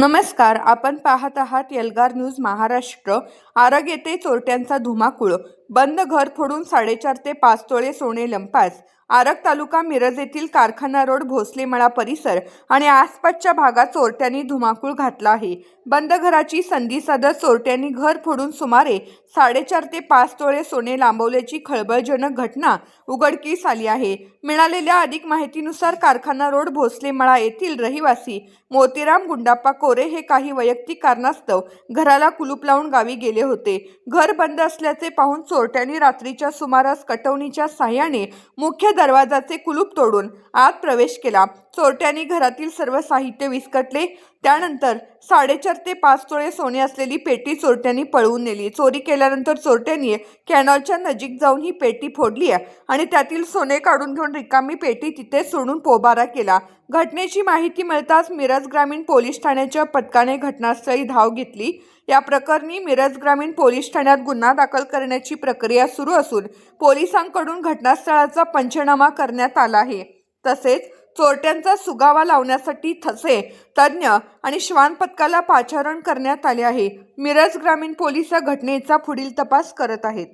नमस्कार. आपण पाहत आहात एल्गार न्यूज महाराष्ट्र. आरग येथे चोरट्यांचा धुमाकूळ. बंद घर फोडून 4.5 ते 5 तोळे सोने लंपास. आरग तालुका मिरज येथील कारखाना रोड भोसलेमळा परिसर आणि आसपासच्या भागात चोरट्यांनी धुमाकूळ घातला आहे. बंद घराची संधी साधत चोरट्यांनी घर फोडून सुमारे 4.5 ते 5 तोळे सोने लांबवल्याची खळबळजनक घटना उघडकीस आली आहे. मिळालेल्या अधिक माहितीनुसार कारखाना रोड भोसलेमळा येथील रहिवासी मोतीराम गुंडाप्पा कोरे हे काही वैयक्तिक कारणास्तव घराला कुलूप लावून गावी गेले होते. घर बंद असल्याचे पाहून चोरट्यांनी रात्रीच्या सुमारास कटवणीच्या साहाय्याने मुख्य दरवाजाचे कुलूप तोडून आत प्रवेश केला. चोरट्यांनी घरातील सर्व साहित्य विस्कटले. त्यानंतर 4.5 ते 5 तोळे सोने असलेली पेटी चोरट्यांनी पळवून नेली. चोरी केल्यानंतर चोरट्यांनी कॅनॉलच्या नजीक जाऊन ही पेटी फोडली आणि त्यातील सोने काढून घेऊन रिकामी पेटी तिथे सोडून पोबारा केला. घटनेची माहिती मिळताच मिरज ग्रामीण पोलीस ठाण्याच्या पथकाने घटनास्थळी धाव घेतली. या प्रकरणी मिरज ग्रामीण पोलीस ठाण्यात गुन्हा दाखल करण्याची प्रक्रिया सुरू असून पोलिसांकडून घटनास्थळाचा पंचनामा करण्यात आला आहे. तसेच चोरट्यांचा सुगावा लावण्यासाठी ठसे तज्ञ आणि श्वान पथकाला पाचारण करण्यात आले आहे. मिरज ग्रामीण पोलीस या घटनेचा पुढील तपास करत आहेत.